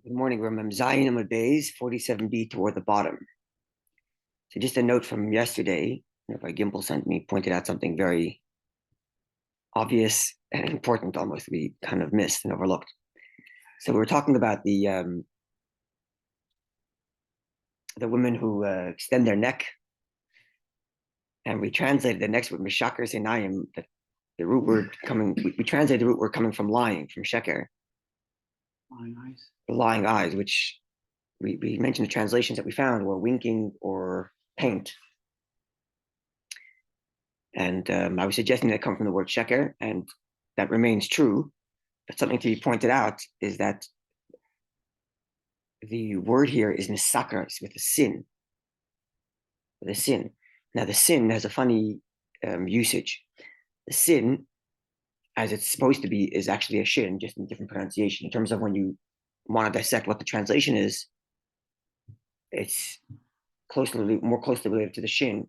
Good morning. We're Zayin Amud Beis, 47b toward the bottom. So just a note from yesterday, Rabbi Gimel sent me, pointed out something very obvious and important almost we kind of missed and overlooked. So we were talking about the women who extend their neck, and we translated the next word, Mishaker Sinayim, the root word coming, we translated the root word coming from lying, from sheker. Lying eyes. The lying eyes, which we mentioned the translations that we found were winking or paint. And I was suggesting that come from the word sheker, and that remains true. But something to be pointed out is that the word here is misakras, with a sin. With a sin. Now, the sin has a funny usage. The sin, as it's supposed to be, is actually a shin, just in different pronunciation. In terms of when you want to dissect what the translation is, it's more closely related to the shin,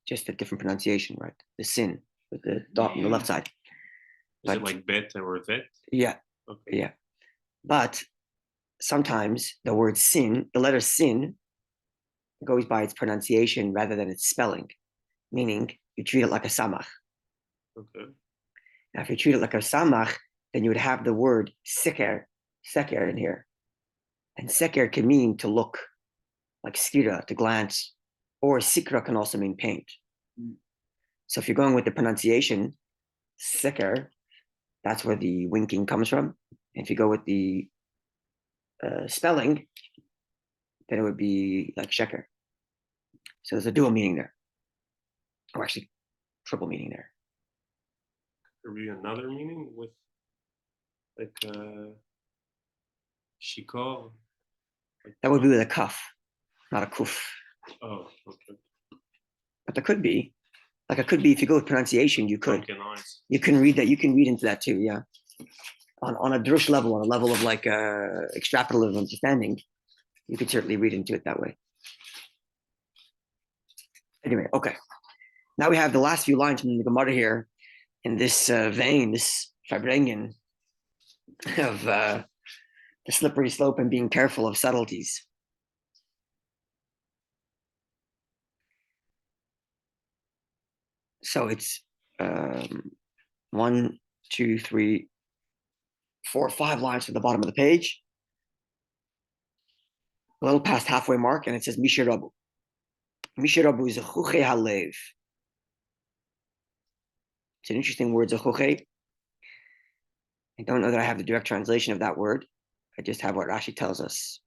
just a different pronunciation, right? The sin with the dot on the left side. Is it like bet or vet? Yeah. Okay. Yeah. But sometimes the word sin, the letter sin, goes by its pronunciation rather than its spelling, meaning you treat it like a samach. Okay. Now, if you treat it like a samach, then you would have the word seker in here. And seker can mean to look, like skira, to glance, or sikra can also mean paint. So if you're going with the pronunciation, seker, that's where the winking comes from. And if you go with the spelling, then it would be like sheker. So there's a dual meaning there, or actually triple meaning there. Could be another meaning with like shikor. That would be with a kaf, not a kuf. Oh, okay. But there could be, like it could be if you go with pronunciation, you could. You can read that. You can read into that too. Yeah. On a drush level, on a level of like extrapolative understanding, you could certainly read into it that way. Anyway, okay. Now we have the last few lines from the Gemara here in this vein, this Farbrengen of the slippery slope and being careful of subtleties. So it's 1, 2, 3, 4, 5 lines to the bottom of the page, a little past halfway mark, and it says Mishirabu. Mishirabu is a chuche halev. It's an interesting word, zechuche. I don't know that I have the direct translation of that word. I just have what Rashi tells us.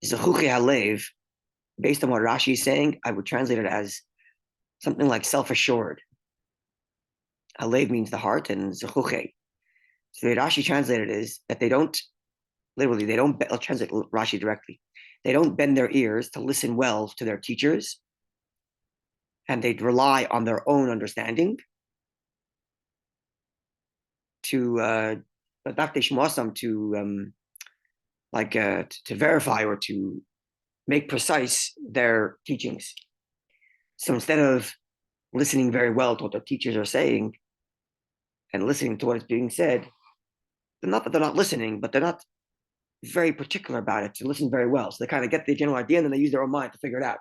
Zechuche halev, based on what Rashi is saying, I would translate it as something like self-assured. Halev means the heart, and zechuche. So the Rashi translated is that they don't, literally, they don't, I'll translate Rashi directly. They don't bend their ears to listen well to their teachers, and they rely on their own understanding to to verify or to make precise their teachings. So instead of listening very well to what their teachers are saying and listening to what is being said, not that they're not listening, but they're not very particular about it to listen very well. So they kind of get the general idea and then they use their own mind to figure it out.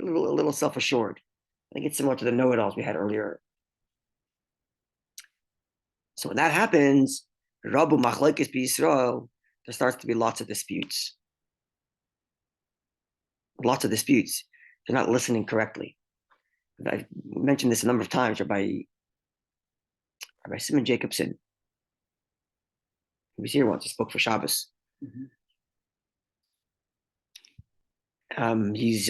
A little self-assured. I think it's similar to the know-it-alls we had earlier. So when that happens, Rabu Machlekes B'Yisrael, there starts to be lots of disputes. Lots of disputes. They're not listening correctly. I've mentioned this a number of times. Rabbi Simon Jacobson, he was here once. He spoke for Shabbos. Mm-hmm. He's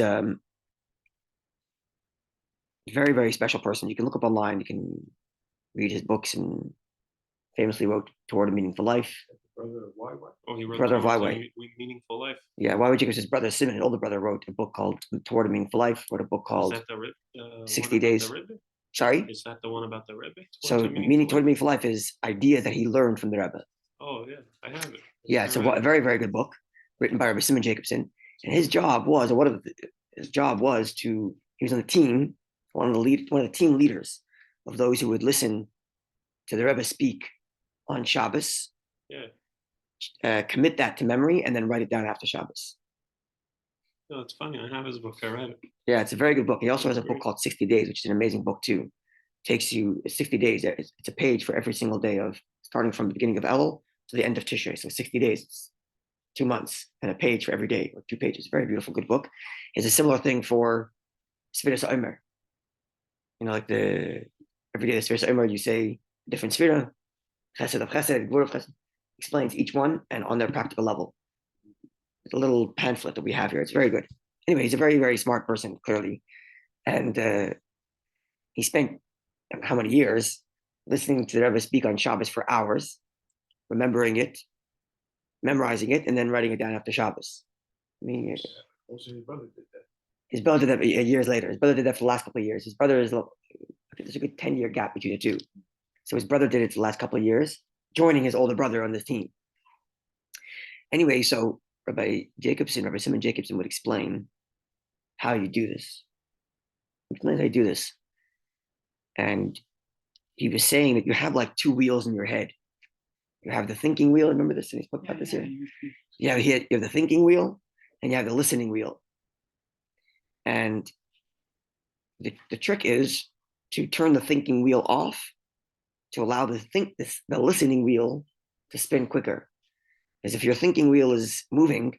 very, very special person. You can look up online. You can read his books, and famously wrote Toward a Meaningful Life. Brother of Levi. Oh, he wrote Brother of Levi. Meaningful Life. Yeah, Levi Jacobson's brother Simon, an older brother, wrote a book called Toward a Meaningful Life. Wrote a book called 60 Days. Sorry? Is that the one about the Rebbe? So Toward a Meaningful Life is ideas that he learned from the Rebbe. Oh, yeah, I have it. Yeah, it's a very, very good book written by Rabbi Simon Jacobson. And his job was, he was on the team, one of the team leaders of those who would listen to the Rebbe speak on Shabbos, Yeah. commit that to memory, and then write it down after Shabbos. No, it's funny. I have his book. I read it. Yeah, it's a very good book. He also has a book Great. called 60 Days, which is an amazing book too. Takes you 60 days. It's a page for every single day of starting from the beginning of Elul to the end of Tishrei. So 60 days, it's 2 months, and a page for every day, or 2 pages. Very beautiful, good book. It's a similar thing for Sfiras Omer. You know, like every day the Sfiras Omer, you say different Sfira, Chesed of Chesed, Gvur of Chesed, explains each one and on their practical level. It's a little pamphlet that we have here. It's very good. Anyway, he's a very, very smart person, clearly. And he spent how many years listening to the Rebbe speak on Shabbos for hours, remembering it, memorizing it, and then writing it down after Shabbos. I mean, Also, his brother did that. his brother did that years later. His brother did that for the last couple of years. His brother is, I think there's a good 10-year gap between the two. So his brother did it for the last couple of years, joining his older brother on this team. Anyway, so Rabbi Simon Jacobson would explain how you do this. He explains how you do this. And he was saying that you have like 2 wheels in your head. You have the thinking wheel. Remember this? And he spoke about this here. You have the thinking wheel and you have the listening wheel. And the trick is to turn the thinking wheel off to allow the listening wheel to spin quicker. As if your thinking wheel is moving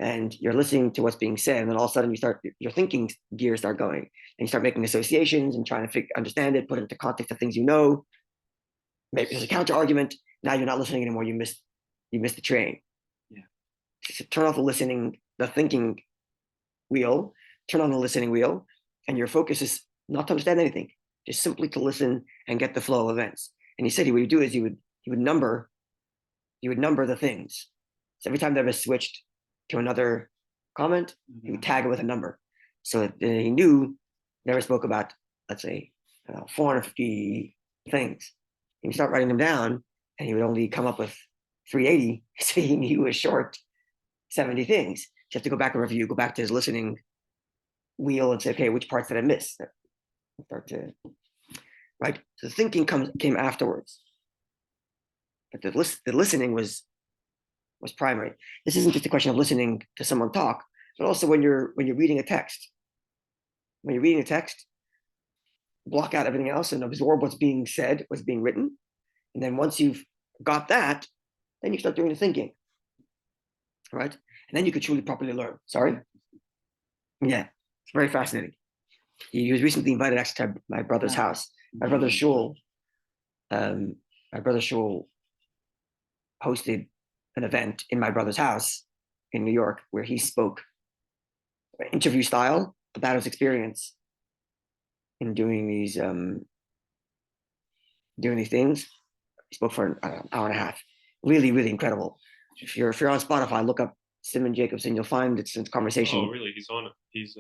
and you're listening to what's being said, and then all of a sudden your thinking gears start going, and you start making associations and trying to understand it, put it into context of things you know. Maybe there's a counter argument. Now you're not listening anymore. You missed the train. Yeah. So turn off the thinking wheel, turn on the listening wheel, and your focus is not to understand anything, just simply to listen and get the flow of events. And he said what he would do is he would number the things. So every time there was switched to another comment, he would tag it with a number. So he knew never spoke about, let's say, 450 things. He would start writing them down, and he would only come up with 380. So he knew he was short 70 things. So you have to go back and review, go back to his listening wheel and say, okay, which parts did I miss? Start to, right? So the thinking came afterwards. But the listening was primary. This isn't just a question of listening to someone talk, but also when you're reading a text. When you're reading a text, block out everything else and absorb what's being said, what's being written. And then once you've got that, then you start doing the thinking. Right? And then you could truly properly learn. Sorry? Yeah, it's very fascinating. He was recently invited actually to my brother's house. My brother's shul. My brother's shul hosted an event in my brother's house in New York where he spoke interview style about his experience in doing these things. He spoke for an hour and a half. Really, really incredible. If you're on Spotify, look up Simon Jacobson. You'll find it's a conversation. Oh, really? He's on it. He's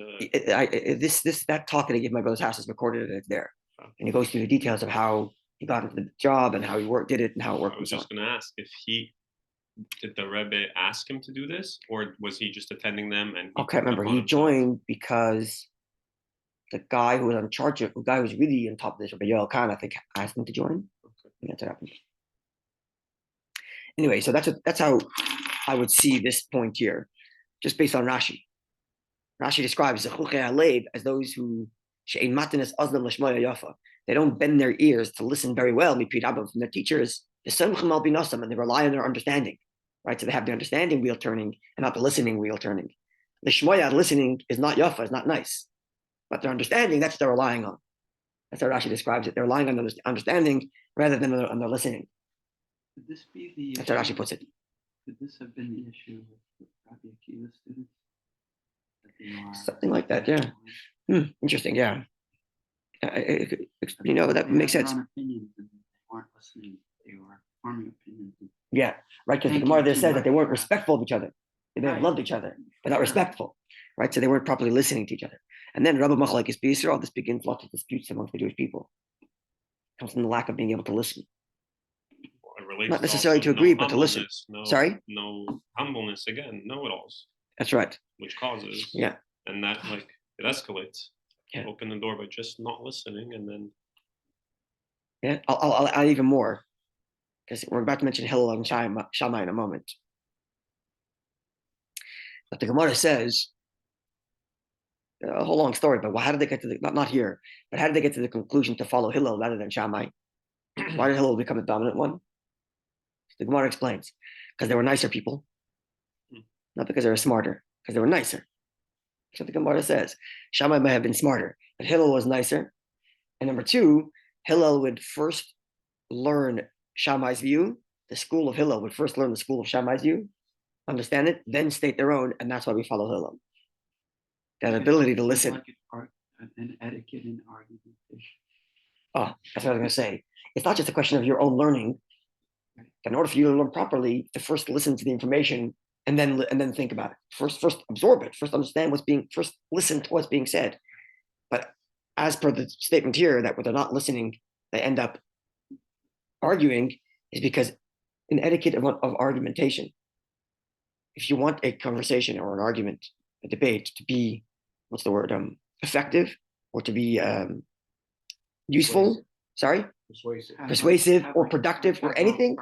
that talk that I gave my brother's house is recorded and it's there. And he goes through the details of how he got into the job and how he did it and how it worked. I was just going to ask if did the Rebbe ask him to do this, or was he just attending them? And okay, remember he joined because the guy who was on charge of the guy who was really on top of this, Rabbi Yoel Khan, I think, asked him to join. Okay. And that's what happened. Anyway, so that's how I would see this point here, just based on Rashi. Rashi describes the as those who they don't bend their ears to listen very well from their teachers, and they rely on their understanding, right? So they have the understanding wheel turning and not the listening wheel turning. The shmoya, listening, is not yafa, it's not nice, but their understanding, that's what they're relying on. That's how Rashi describes it. They're relying on their understanding rather than on their listening. Could this be the that's how Rashi puts it. Could this have been the issue with Rabbi Akiva students? Something like that, yeah. Interesting, yeah. That makes sense. Opinions and they weren't listening. They were forming opinions. Yeah, right. Because the Gemara there said that they weren't respectful of each other. They may have loved each other, but not respectful, right? So they weren't properly listening to each other. And then Rabbi Machlekes B'Yisrael, this begins lots of disputes amongst the Jewish people. It comes from the lack of being able to listen. Not necessarily to agree, but to listen. Sorry? No humbleness, again, know-it-alls. That's right. Which causes. Yeah. And that, it escalates. Yeah. Open the door by just not listening, and then Yeah, I'll add even more because we're about to mention Hillel and Shammai in a moment. But the Gemara says a whole long story, but how did they get to the not here, but how did they get to the conclusion to follow Hillel rather than Shammai? Why did Hillel become the dominant one? The Gemara explains because they were nicer people, not because they were smarter, because they were nicer. That's what the Gemara says. Shammai may have been smarter, but Hillel was nicer. And number two, Hillel would first learn Shammai's view. The school of Hillel would first learn the school of Shammai's view, understand it, then state their own, and that's why we follow Hillel. That ability to listen. Like an etiquette in argumentation. Oh, that's what I was going to say. It's not just a question of your own learning. In order for you to learn properly, to first listen to the information and then think about it. First absorb it. First understand first listen to what's being said. But as per the statement here, that when they're not listening, they end up arguing, is because an etiquette of argumentation. If you want a conversation or an argument, a debate to be, effective or to be useful, persuasive or productive or anything,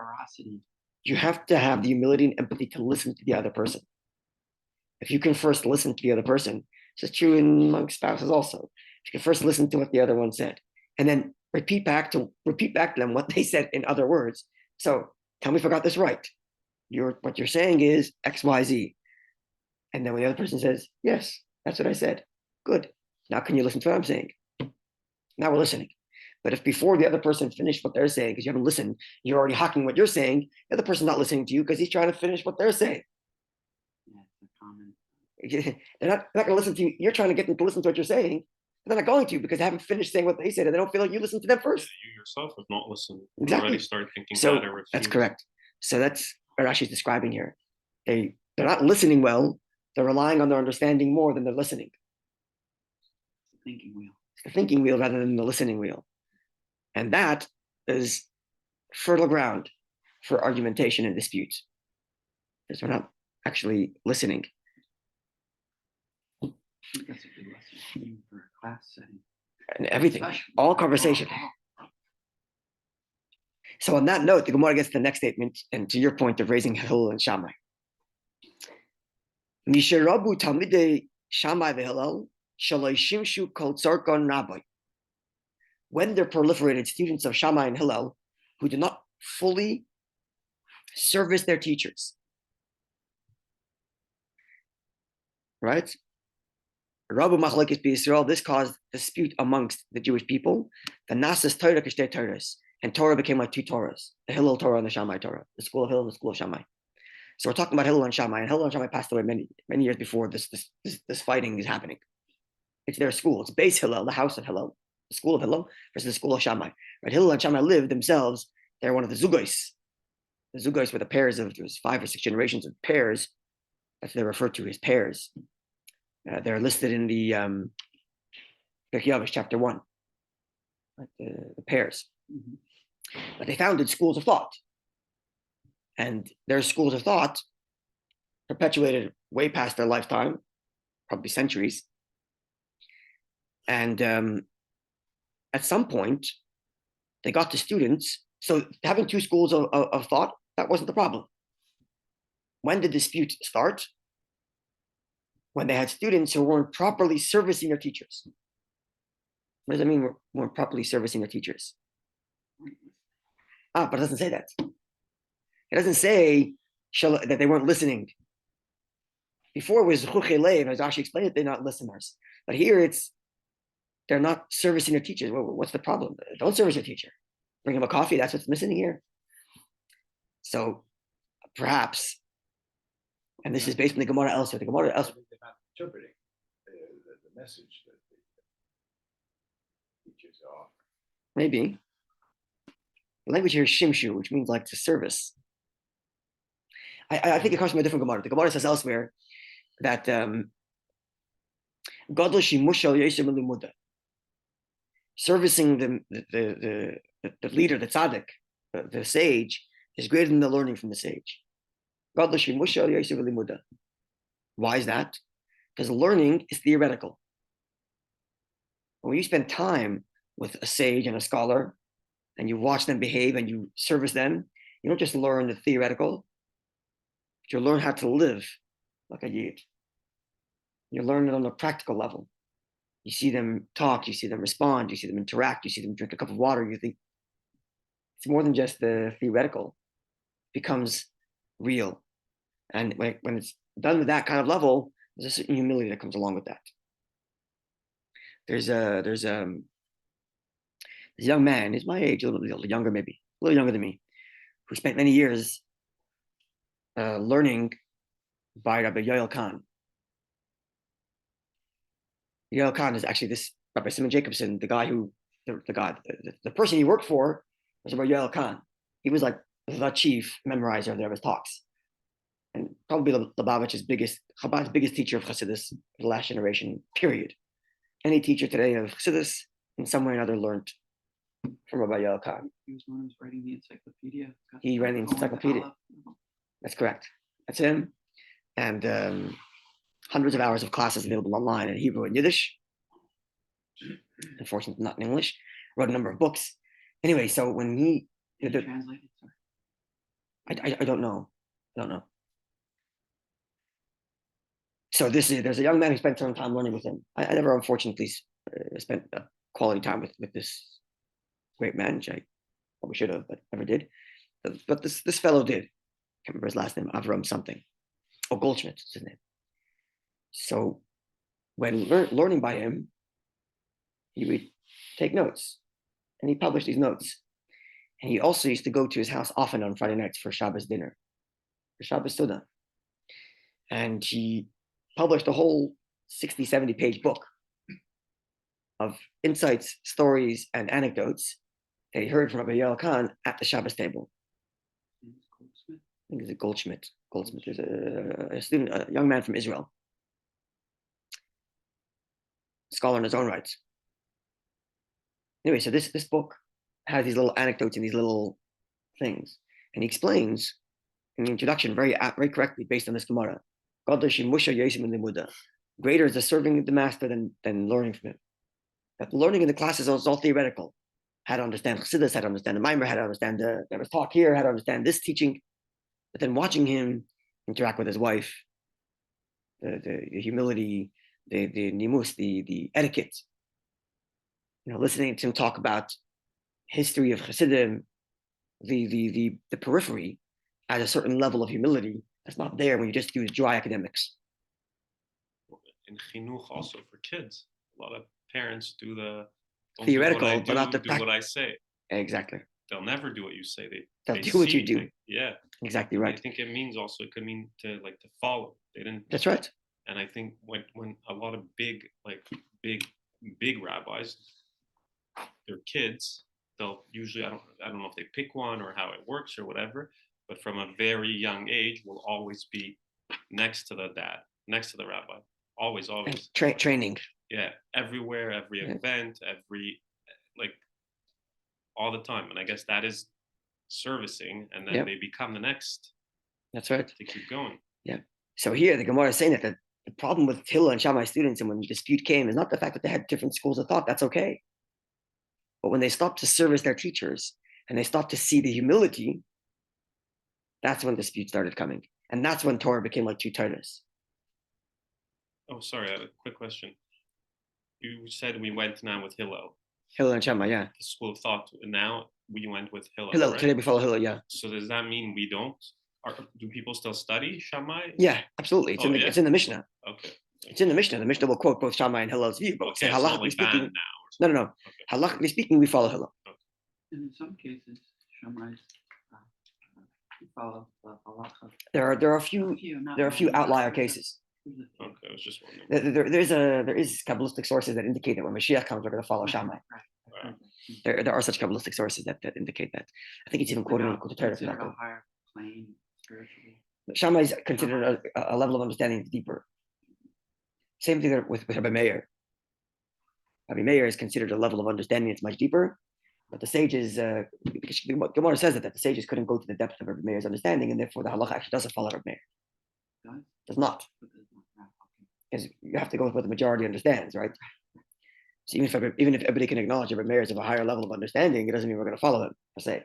you have to have the humility and empathy to listen to the other person. If you can first listen to the other person, this is true among spouses also. If you can first listen to what the other one said, and then repeat back to them what they said in other words. So tell me if I got this right. What you're saying is X, Y, Z. And then when the other person says, yes, that's what I said. Good. Now can you listen to what I'm saying? Now we're listening. But if before the other person finished what they're saying, because you haven't listened, you're already hawking what you're saying, the other person's not listening to you because he's trying to finish what they're saying. Yeah, it's a common. They're not going to listen to you. You're trying to get them to listen to what you're saying. They're not going to because they haven't finished saying what they said and they don't feel like you listened to them first. You yourself have not listened. Exactly. You already start thinking so bad or that's correct. So that's what Rashi's describing here. They're not listening well. They're relying on their understanding more than they're listening. It's the thinking wheel. It's the thinking wheel rather than the listening wheel. And that is fertile ground for argumentation and disputes. Because we're not actually listening. I think that's a good lesson for a class setting. And everything, all conversation. So on that note, the Gemara gets to the next statement, and to your point of raising Hillel and Shammai. Misherabu Talmidei Shammai v'Hillel shaloi shimshu kol tzarkon rabbi. When there proliferated students of Shammai and Hillel who did not fully service their teachers, right? Rabbi Machlokes b'Yisrael, this caused dispute amongst the Jewish people. The Nasas Torah k'shtei Torahs, and Torah became like two Torahs: the Hillel Torah and the Shammai Torah, the school of Hillel and the school of Shammai. So we're talking about Hillel and Shammai, and Hillel and Shammai passed away many years before this fighting is happening. It's their school. It's base Hillel, the house of Hillel, the school of Hillel versus the school of Shammai. Right? Hillel and Shammai lived themselves. They're one of the Zugos. The Zugos were the pairs of, there's 5 or 6 generations of pairs. That's what they're referred to as pairs. They're listed in the Pirkei Avos, chapter 1, right? The pairs. Mm-hmm. But they founded schools of thought. And their schools of thought perpetuated way past their lifetime, probably centuries. And at some point, they got to students. So having 2 schools of thought, that wasn't the problem. When did dispute start? When they had students who weren't properly servicing their teachers. What does that mean, weren't properly servicing their teachers? But it doesn't say that. It doesn't say that they weren't listening. Before it was chuchei lev, as Rashi explained it, they're not listeners. But here they're not servicing their teachers. What's the problem? Don't service your teacher. Bring them a coffee. That's what's missing here. So perhaps, and this is based on the Gemara elsewhere. The Gemara elsewhere. They're not interpreting the message that the teachers are. Maybe. The language here is shimshu, which means like to service. I think it comes from a different Gemara. The Gemara says elsewhere that servicing the leader, the tzaddik, the sage, is greater than the learning from the sage. Why is that? Because learning is theoretical. When you spend time with a sage and a scholar, and you watch them behave and you service them, you don't just learn the theoretical, but you learn how to live like a yid. You learn it on a practical level. You see them talk, you see them respond, you see them interact, you see them drink a cup of water. You think it's more than just the theoretical. It becomes real. And when it's done with that kind of level, there's a certain humility that comes along with that. There's a young man, he's my age, a little younger maybe, a little younger than me, who spent many years learning by Rabbi Yoel Khan. Yoel Khan is actually this Rabbi Simon Jacobson, the guy who, the person he worked for was Rabbi Yoel Khan. He was like the chief memorizer of his talks. And probably Chabad's biggest teacher of Chassidus, the last generation, period. Any teacher today of Chassidus, in some way or another, learned from Rabbi Yoel Khan. He was one who was writing the encyclopedia. He ran the encyclopedia. That's correct. That's him. And hundreds of hours of classes available online in Hebrew and Yiddish. Unfortunately, not in English. Wrote a number of books. Anyway, so when he translated, I don't know. I don't know. So there's a young man who spent some time learning with him. I never, unfortunately, spent quality time with this great man, which I probably should have, but never did. But this fellow did. I can't remember his last name, Avram something. Oh, Goldschmidt is his name. So when learning by him, he would take notes, and he published these notes. And he also used to go to his house often on Friday nights for Shabbos dinner, for Shabbos Sotah. And he published a whole 60, 70-page book of insights, stories, and anecdotes that he heard from Rabbi Yoel Khan at the Shabbos table. I think it's a Goldschmidt. Goldsmith is a student, a young man from Israel, a scholar in his own right. Anyway, so this book has these little anecdotes and these little things, and he explains in the introduction very correctly based on this Gemara. Greater is the serving the master than learning from him. That learning in the classes is all theoretical. How to understand Chassidus, how to understand the Maimer, how to understand there was talk here, how to understand this teaching. But then watching him interact with his wife, the humility, the nimus, the etiquette, listening to him talk about history of Chassidim, the periphery, at a certain level of humility that's not there when you just use dry academics. In chinuch, also for kids, a lot of parents do the theoretical, but not the do what I say. Exactly. They'll never do what you say. They'll do what you do. Yeah, exactly right. I think it could mean to follow. They didn't. That's right. And I think when a lot of big rabbis, their kids, they'll usually I don't know if they pick one or how it works or whatever, but from a very young age will always be next to the dad, next to the rabbi, always. Training. Yeah, everywhere, every event, all the time. And I guess that is servicing, and then they become the next. That's right. To keep going. Yeah. So here the Gemara is saying that the problem with Hillel and Shammai students, and when the dispute came, is not the fact that they had different schools of thought. That's okay. But when they stopped to service their teachers and they stopped to see the humility, that's when disputes started coming. And that's when Torah became like two Torahs. Oh, sorry. I have a quick question. You said we went now with Hillel. Hillel and Shammai, yeah. The school of thought. Now we went with Hillel. Hillel, right? Today we follow Hillel, yeah. So does that mean we don't? Do people still study Shammai? Yeah, absolutely. It's in the Mishnah. Okay. It's in the Mishnah. The Mishnah will quote both Shammai and Hillel's view, but okay, halachically speaking, now no. Okay. Halachically speaking, we follow Hillel. And in some cases, Shammai's follow halacha. There are a few outlier cases. Okay, I was just wondering. There is Kabbalistic sources that indicate that when Mashiach comes, we're going to follow Shammai. Right. There are such Kabbalistic sources that indicate that. I think it's even quoted in the Torah. A higher plane spiritually. Shammai is considered a level of understanding that's deeper. Same thing with Rabbi Meir. Rabbi Meir is considered a level of understanding that's much deeper, but the sages, Gemara says that the sages couldn't go to the depth of Rabbi Meir's understanding, and therefore the halacha actually doesn't follow Rabbi Meir. Does not. Because you have to go with what the majority understands, right? So even if everybody can acknowledge that Meir is of a higher level of understanding, it doesn't mean we're going to follow him per se,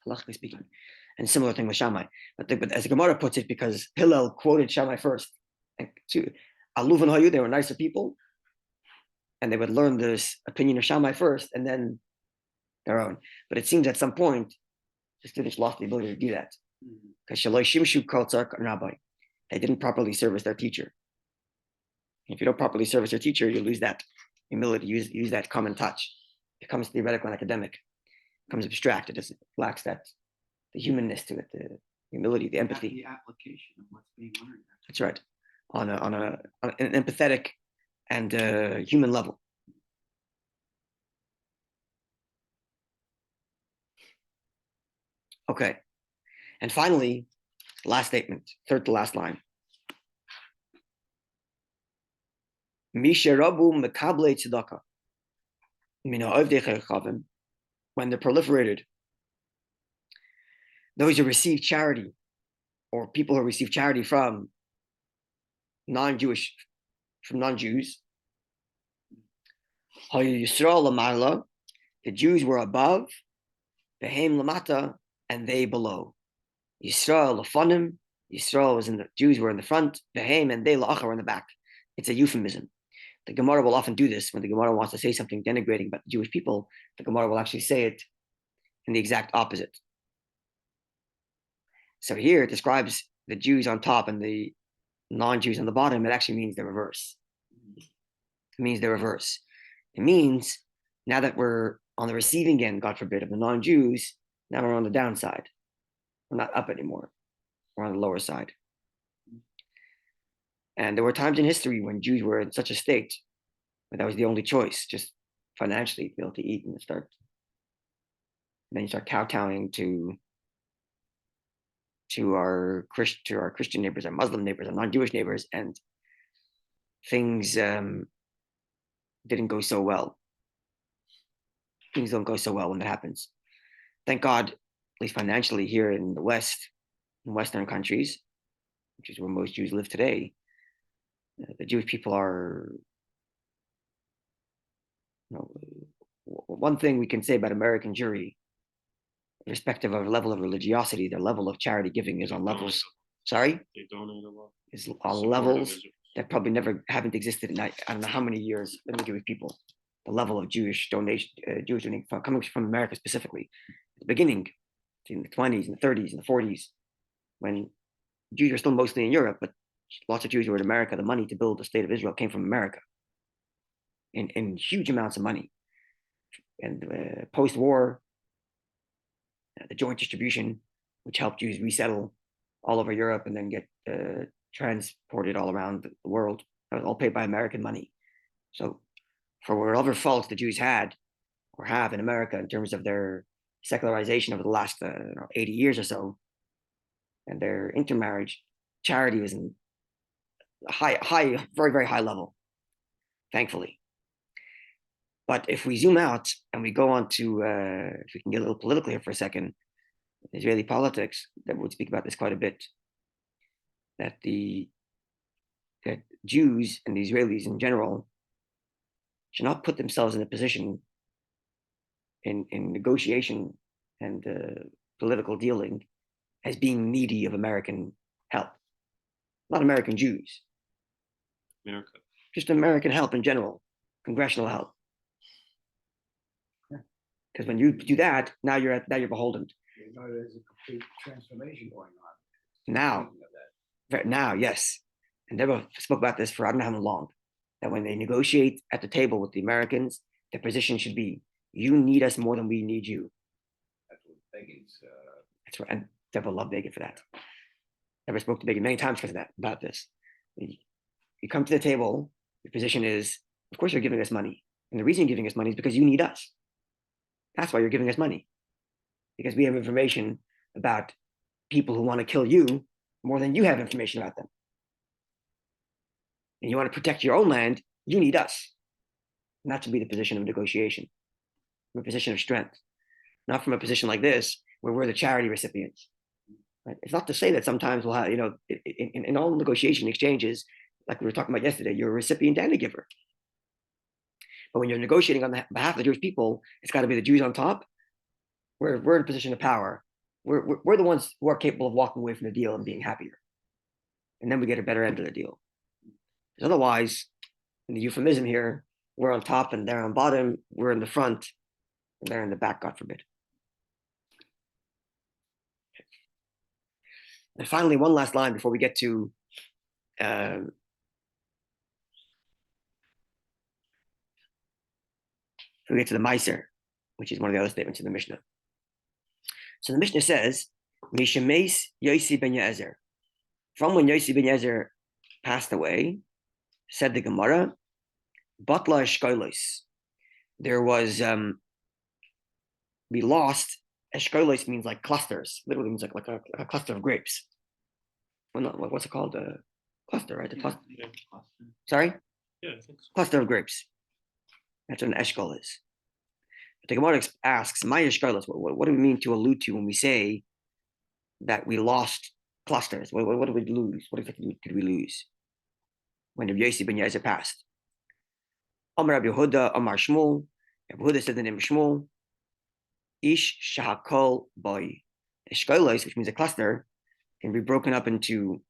halachically speaking. And similar thing with Shammai. But as the Gemara puts it, because Hillel quoted Shammai first, and to Aluv and Hayu, they were nicer people, and they would learn this opinion of Shammai first, and then their own. But it seems at some point, the students lost the ability to do that. Because Shaloi Shimshu Kaltzar Rabbi, they didn't properly service their teacher. If you don't properly service your teacher, you lose that humility, use that common touch. It becomes theoretical and academic, it becomes abstract. It just lacks that the humanness to it, the humility, the empathy. The application of what's being learned. That's right, on an empathetic and human level. Okay, and finally, last statement, third to last line. Misharabu mekable tzedakah. When they're proliferated, those who receive charity, or people who receive charity from non-Jews, the Jews were above, Behem lamata, and they below. Yisrael lafanim, Jews were in the front, Behem and they la'achar were in the back. It's a euphemism. The Gemara will often do this when the Gemara wants to say something denigrating about the Jewish people. The Gemara will actually say it in the exact opposite. So here it describes the Jews on top and the non-Jews on the bottom. It actually means the reverse. It means the reverse. It means now that we're on the receiving end, God forbid, of the non-Jews, now we're on the downside. We're not up anymore. We're on the lower side. And there were times in history when Jews were in such a state where that was the only choice, just financially, to be able to eat and then you start kowtowing to our Christian neighbors, our Muslim neighbors, our non-Jewish neighbors, and things didn't go so well. Things don't go so well when that happens. Thank God, at least financially here in the West, in Western countries, which is where most Jews live today, the Jewish people are, one thing we can say about American Jewry, irrespective of level of religiosity, their level of charity giving is on levels. Sorry? They donate a lot. Is on levels that probably never haven't existed in I don't know how many years in the Jewish people. The level of Jewish donation coming from America specifically, at the beginning, in the 20s and the 30s and the 40s, when Jews were still mostly in Europe, but lots of Jews were in America. The money to build the state of Israel came from America in huge amounts of money. And post-war, the joint distribution, which helped Jews resettle all over Europe and then get transported all around the world, that was all paid by American money. So for whatever faults the Jews had or have in America in terms of their secularization over the last 80 years or so, and their intermarriage, charity was in a high, very, very high level, thankfully. But if we zoom out and we go on to, if we can get a little political here for a second, Israeli politics, that would speak about this quite a bit, that Jews and the Israelis in general should not put themselves in a position in negotiation and political dealing as being needy of American help. Not American Jews. America. Just American help in general, congressional help. Because when you do that, now you're beholden. There's a complete transformation going on. Now, yes. And Deborah spoke about this for I don't know how long. That when they negotiate at the table with the Americans, the position should be, you need us more than we need you. That's what Begin's. That's right. And Deborah loved Begin for that. Deborah spoke to Begin many times for that, about this. You come to the table, your position is, of course you're giving us money. And the reason you're giving us money is because you need us. That's why you're giving us money. Because we have information about people who want to kill you more than you have information about them. And you want to protect your own land, you need us. And that should be the position of negotiation, from a position of strength, not from a position like this, where we're the charity recipients. Right? It's not to say that sometimes we'll have, in all negotiation exchanges, like we were talking about yesterday, you're a recipient and a giver. But when you're negotiating on behalf of the Jewish people, it's got to be the Jews on top. We're in a position of power. We're the ones who are capable of walking away from the deal and being happier. And then we get a better end of the deal. Because otherwise, in the euphemism here, we're on top and they're on bottom. We're in the front and they're in the back, God forbid. And finally, one last line before we get to the Meiser, which is one of the other statements in the Mishnah. So the Mishnah says, Mishameis Yosi ben Yezer. From when Yosi ben Yezer passed away, said the Gemara, Batla Eshkolos. There was, we lost, Eshkolos means like clusters, literally means like a cluster of grapes. Well, not, what's it called? A cluster, right? Cluster. Yeah. Sorry? Yeah, I think so. Cluster of grapes. That's what an eshkol is. But the Gemara asks, "My eshkolos, what do we mean to allude to when we say that we lost clusters? What did we lose? What exactly did we lose when Rabbi Yosi ben Yezer passed?" Amar Rabbi Yehuda, Amar Shmuel. Rabbi Yehuda said the name of Shmuel. Ish shahakol boy. Eshkolos, which means a cluster, can be broken up into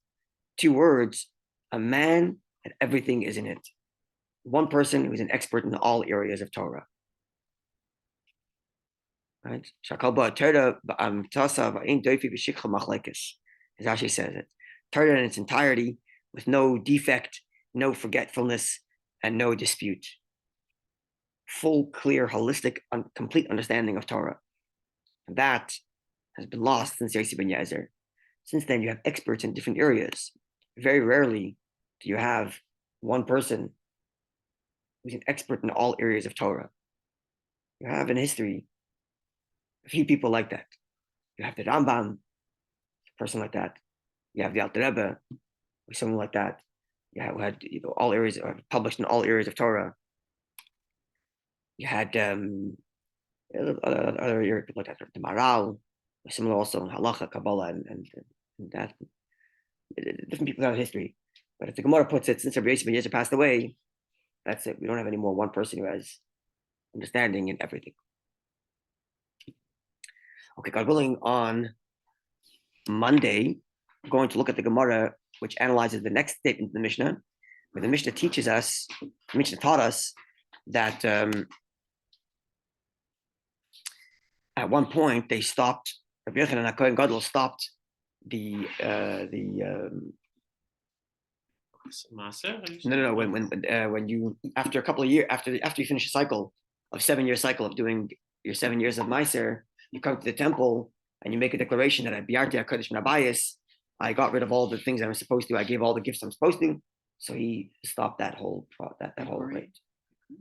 two words: a man and everything is in it. One person who's an expert in all areas of Torah. Right? Shakalba Torah Tasa ain't doifi v'shikha machlekes, as Rashi says it. Torah in its entirety, with no defect, no forgetfulness, and no dispute. Full, clear, holistic, complete understanding of Torah. And that has been lost since Yosi ben Yezer. Since then, you have experts in different areas. Very rarely do you have one person who's an expert in all areas of Torah. You have in history a few people like that. You have the Rambam, a person like that. You have the Alter Rebbe, or someone like that. You have, who had all areas, published in all areas of Torah. You had other areas like that, the Maral, similar also in Halacha, Kabbalah, and that. Different people throughout history. But if the Gemara puts it, since Rabbi Yosi ben Yezer passed away, that's it. We don't have any more one person who has understanding in everything. Okay, God willing, on Monday, we're going to look at the Gemara, which analyzes the next statement in the Mishnah, where the Mishnah teaches us, the Mishnah taught us that at one point they stopped, Rabbi Yochanan HaKohen Gadol stopped the no. When you after a couple of years after you finish a cycle of 7-year cycle of doing your 7 years of Meiser, you come to the temple and you make a declaration that I biarti HaKadosh Nabayis, I got rid of all the things I'm supposed to, I gave all the gifts I'm supposed to. So he stopped that whole rate.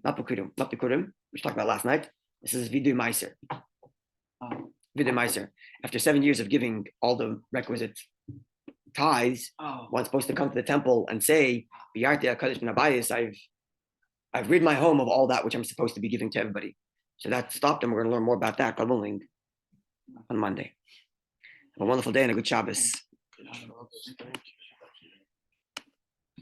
Not Bikurim, which we talked about last night. This is Vidu Meiser. Vidu Meiser. After 7 years of giving all the requisite tithes, one's supposed to come to the temple and say, Biarti HaKadosh Nabayis, I've rid my home of all that which I'm supposed to be giving to everybody. So that stopped, and we're going to learn more about that, God willing, on Monday. Have a wonderful day and a good Shabbos.